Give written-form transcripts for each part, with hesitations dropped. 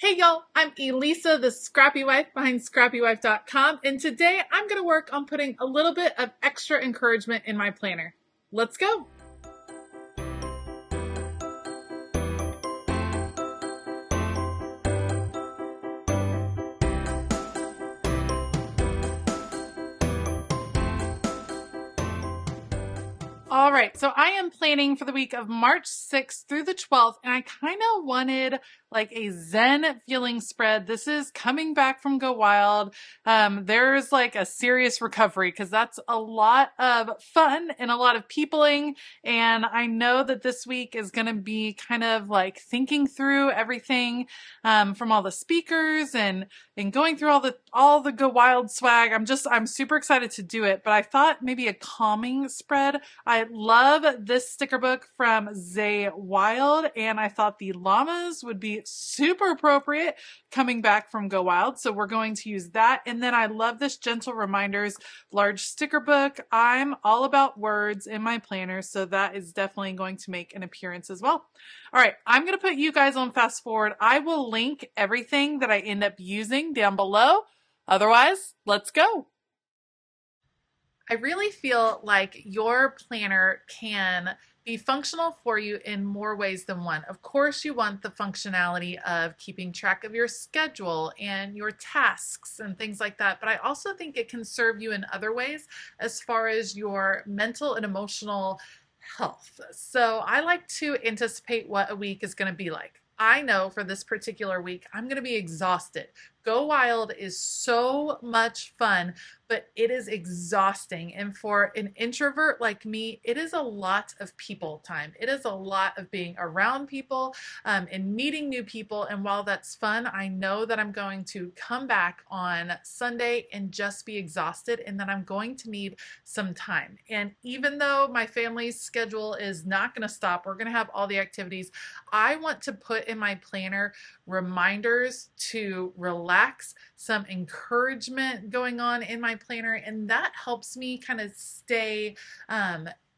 Hey y'all, I'm Elisa, the Scrappy Wife behind ScrappyWife.com, and today I'm going to work on putting a little bit of extra encouragement in my planner. Let's go! All right, so I am planning for the week of March 6th through the 12th, and I kind of wanted like a Zen feeling spread. This is coming back from Go Wild. There's like a serious recovery because that's a lot of fun and a lot of peopling, and I know that this week is going to be kind of like thinking through everything from all the speakers and going through all the Go Wild swag. I'm super excited to do it, but I thought maybe a calming spread. I love this sticker book from Zae Wild, and I thought the llamas would be super appropriate coming back from Go Wild, so we're going to use that. And then I love this Gentle Reminders large sticker book. I'm all about words in my planner, so that is definitely going to make an appearance as well. All right, I'm going to put you guys on fast forward. I will link everything that I end up using down below. Otherwise, let's go. I really feel like your planner can be functional for you in more ways than one. Of course, you want the functionality of keeping track of your schedule and your tasks and things like that, but I also think it can serve you in other ways as far as your mental and emotional health. So I like to anticipate what a week is going to be like. I know for this particular week, I'm going to be exhausted. Go Wild is so much fun, but it is exhausting. And for an introvert like me, it is a lot of people time. It is a lot of being around people and meeting new people. And while that's fun, I know that I'm going to come back on Sunday and just be exhausted, and then I'm going to need some time. And even though my family's schedule is not going to stop, we're going to have all the activities, I want to put in my planner reminders to relax, some encouragement going on in my planner, and that helps me kind of stay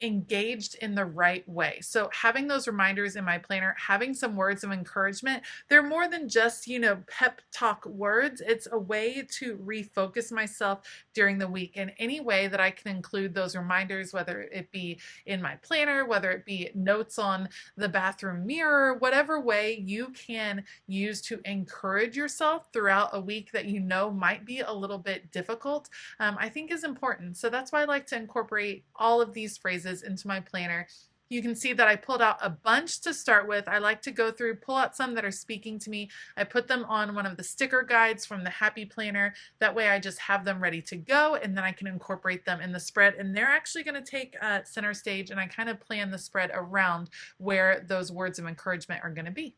engaged in the right way. So having those reminders in my planner, having some words of encouragement, they're more than just, pep talk words. It's a way to refocus myself during the week. And any way that I can include those reminders, whether it be in my planner, whether it be notes on the bathroom mirror, whatever way you can use to encourage yourself throughout a week that you know might be a little bit difficult, I think is important. So that's why I like to incorporate all of these phrases into my planner. You can see that I pulled out a bunch to start with. I like to go through, pull out some that are speaking to me. I put them on one of the sticker guides from the Happy Planner. That way I just have them ready to go, and then I can incorporate them in the spread. And they're actually going to take center stage, and I kind of plan the spread around where those words of encouragement are going to be.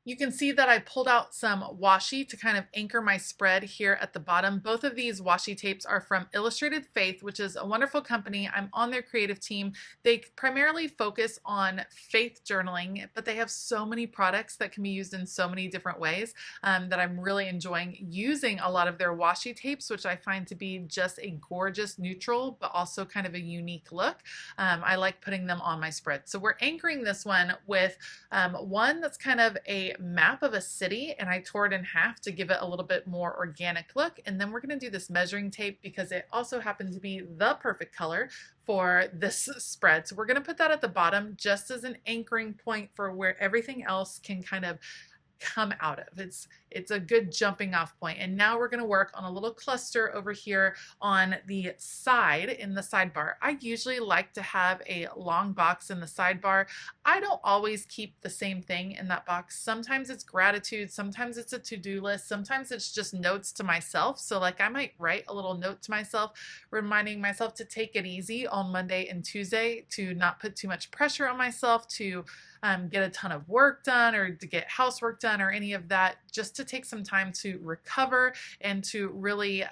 You can see that I pulled out some washi to kind of anchor my spread here at the bottom. Both of these washi tapes are from Illustrated Faith, which is a wonderful company. I'm on their creative team. They primarily focus on faith journaling, but they have so many products that can be used in so many different ways that I'm really enjoying using a lot of their washi tapes, which I find to be just a gorgeous neutral, but also kind of a unique look. I like putting them on my spread. So we're anchoring this one with one that's kind of a map of a city, and I tore it in half to give it a little bit more organic look. And then we're going to do this measuring tape because it also happened to be the perfect color for this spread. So we're going to put that at the bottom just as an anchoring point for where everything else can kind of come out of. It's a good jumping off point. And now we're going to work on a little cluster over here on the side in the sidebar. I usually like to have a long box in the sidebar. I don't always keep the same thing in that box. Sometimes it's gratitude, sometimes it's a to-do list, sometimes it's just notes to myself. So like I might write a little note to myself reminding myself to take it easy on Monday and Tuesday, to not put too much pressure on myself, to get a ton of work done or to get housework done or any of that, just to take some time to recover and to really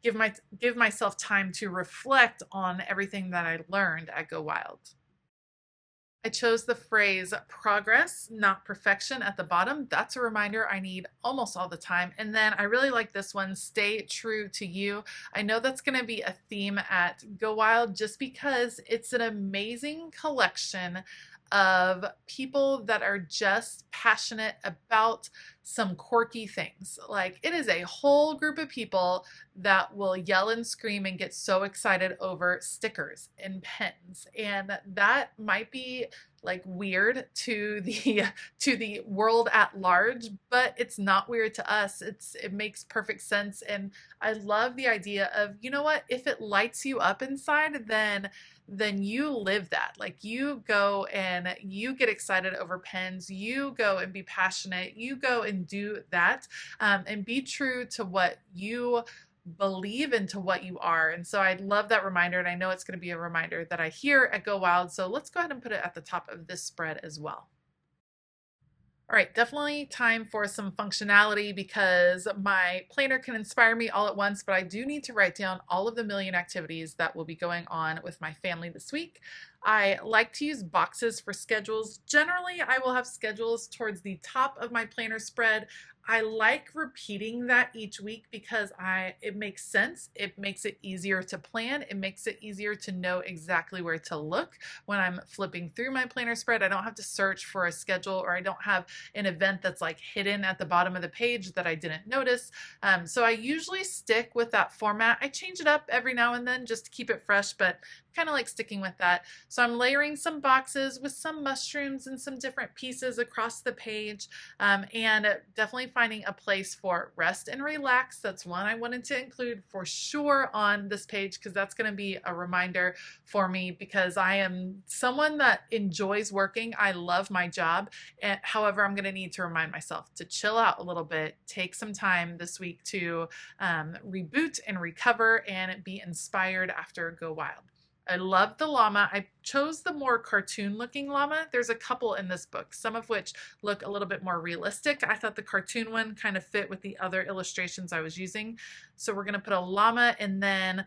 give myself time to reflect on everything that I learned at Go Wild. I chose the phrase progress, not perfection at the bottom. That's a reminder I need almost all the time. And then I really like this one, stay true to you. I know that's going to be a theme at Go Wild just because it's an amazing collection of people that are just passionate about some quirky things. Like, it is a whole group of people that will yell and scream and get so excited over stickers and pens. And that might be like weird to the world at large, but it's not weird to us. It makes perfect sense. And I love the idea of, you know what, if it lights you up inside, then you live that. Like, you go and you get excited over pens, you go and be passionate, you go and do that, and be true to what you believe into what you are. And so I love that reminder, and I know it's going to be a reminder that I hear at Go Wild. So let's go ahead and put it at the top of this spread as well. All right, definitely time for some functionality because my planner can inspire me all at once, but I do need to write down all of the million activities that will be going on with my family this week. I like to use boxes for schedules. Generally, I will have schedules towards the top of my planner spread. I like repeating that each week because it makes sense. It makes it easier to plan. It makes it easier to know exactly where to look when I'm flipping through my planner spread. I don't have to search for a schedule, or I don't have an event that's like hidden at the bottom of the page that I didn't notice. So I usually stick with that format. I change it up every now and then just to keep it fresh, but kind of like sticking with that. So I'm layering some boxes with some mushrooms and some different pieces across the page, and definitely finding a place for rest and relax. That's one I wanted to include for sure on this page, because that's going to be a reminder for me, because I am someone that enjoys working. I love my job. And however, I'm going to need to remind myself to chill out a little bit, take some time this week to reboot and recover and be inspired after Go Wild. I love the llama. I chose the more cartoon looking llama. There's a couple in this book, some of which look a little bit more realistic. I thought the cartoon one kind of fit with the other illustrations I was using. So we're going to put a llama and then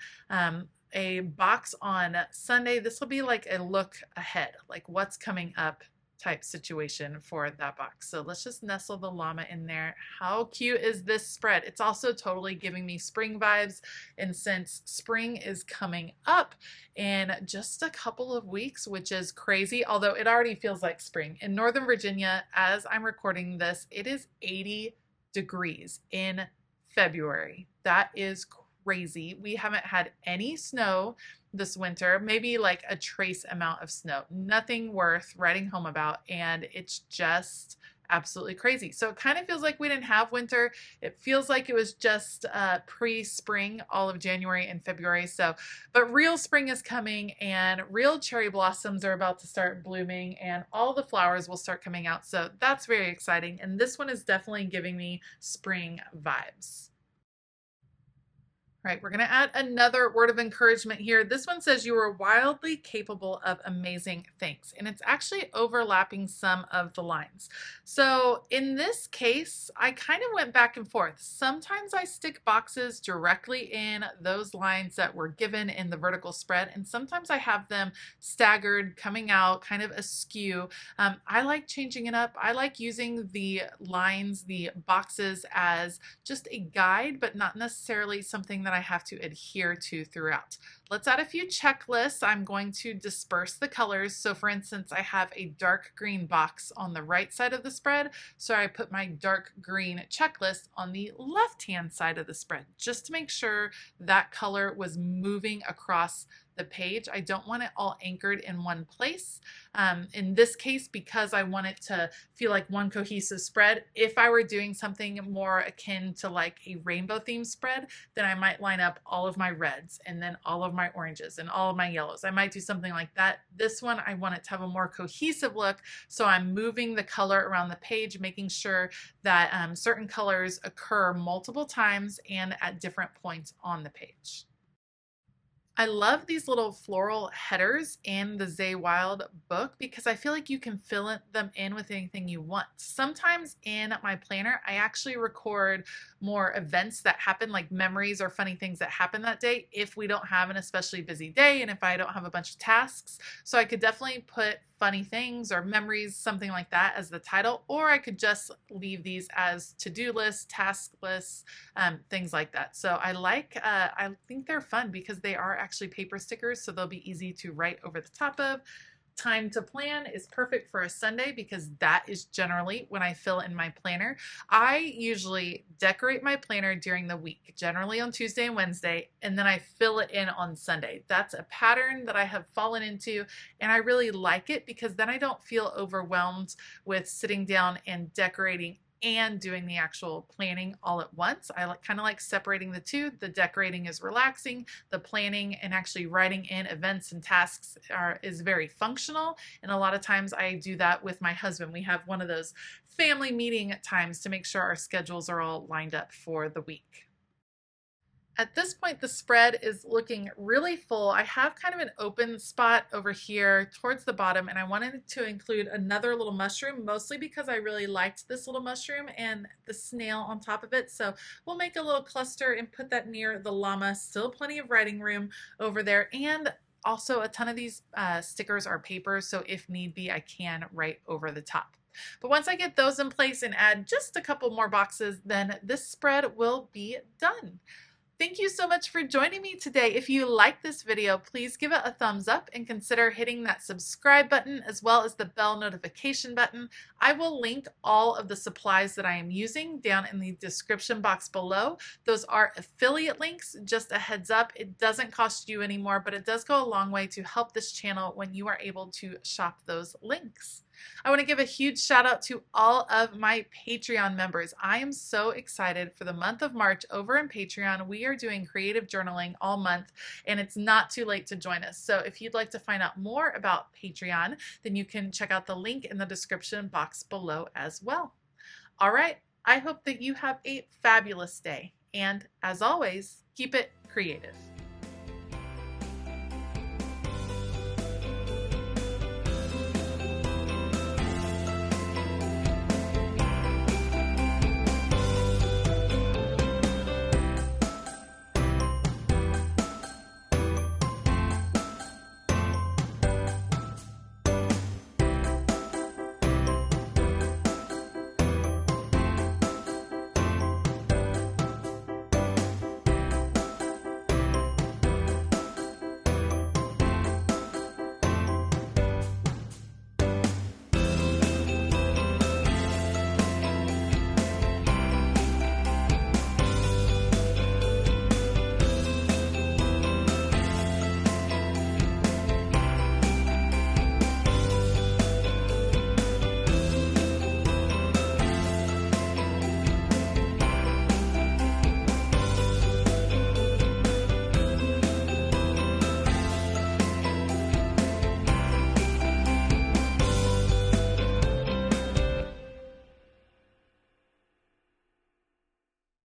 a box on Sunday. This will be like a look ahead, like what's coming up type situation for that box. So let's just nestle the llama in there. How cute is this spread? It's also totally giving me spring vibes. And since spring is coming up in just a couple of weeks, which is crazy, although it already feels like spring. In Northern Virginia, as I'm recording this, it is 80 degrees in February. That is crazy. We haven't had any snow this winter, maybe like a trace amount of snow, nothing worth writing home about. And it's just absolutely crazy. So it kind of feels like we didn't have winter. It feels like it was just pre-spring all of January and February. So, but real spring is coming and real cherry blossoms are about to start blooming and all the flowers will start coming out. So that's very exciting. And this one is definitely giving me spring vibes. Right, we're going to add another word of encouragement here. This one says you are wildly capable of amazing things, and it's actually overlapping some of the lines. So in this case, I kind of went back and forth. Sometimes I stick boxes directly in those lines that were given in the vertical spread, and sometimes I have them staggered, coming out kind of askew. I like changing it up. I like using the lines, the boxes, as just a guide, but not necessarily something that I have to adhere to throughout. Let's add a few checklists. I'm going to disperse the colors. So for instance, I have a dark green box on the right side of the spread. So I put my dark green checklist on the left-hand side of the spread, just to make sure that color was moving across the page. I don't want it all anchored in one place. In this case, because I want it to feel like one cohesive spread, if I were doing something more akin to like a rainbow theme spread, then I might line up all of my reds and then all of my oranges and all of my yellows. I might do something like that. This one, I want it to have a more cohesive look. So I'm moving the color around the page, making sure that certain colors occur multiple times and at different points on the page. I love these little floral headers in the Zae Wild book because I feel like you can fill them in with anything you want. Sometimes in my planner, I actually record more events that happen, like memories or funny things that happen that day if we don't have an especially busy day and if I don't have a bunch of tasks. So I could definitely put funny things or memories, something like that as the title, or I could just leave these as to-do lists, task lists, things like that. So I think they're fun because they are actually paper stickers, so they'll be easy to write over the top of. time to plan is perfect for a Sunday because that is generally when I fill in my planner. I usually decorate my planner during the week, generally on Tuesday and Wednesday, and then I fill it in on Sunday. That's a pattern that I have fallen into, and I really like it because then I don't feel overwhelmed with sitting down and decorating and doing the actual planning all at once. I kind of like separating the two. The decorating is relaxing, the planning and actually writing in events and tasks is very functional. And a lot of times I do that with my husband. We have one of those family meeting times to make sure our schedules are all lined up for the week. At this point, the spread is looking really full. I have kind of an open spot over here towards the bottom, and I wanted to include another little mushroom, mostly because I really liked this little mushroom and the snail on top of it. So we'll make a little cluster and put that near the llama. Still plenty of writing room over there, and also a ton of these stickers are paper, so if need be, I can write over the top. But once I get those in place and add just a couple more boxes, then this spread will be done. Thank you so much for joining me today. If you like this video, please give it a thumbs up and consider hitting that subscribe button as well as the bell notification button. I will link all of the supplies that I am using down in the description box below. Those are affiliate links, just a heads up. It doesn't cost you anymore, but it does go a long way to help this channel when you are able to shop those links. I want to give a huge shout out to all of my Patreon members. I am so excited for the month of March over in Patreon. We are doing creative journaling all month, and it's not too late to join us. So if you'd like to find out more about Patreon, then you can check out the link in the description box below as well. All right, I hope that you have a fabulous day, and as always, keep it creative.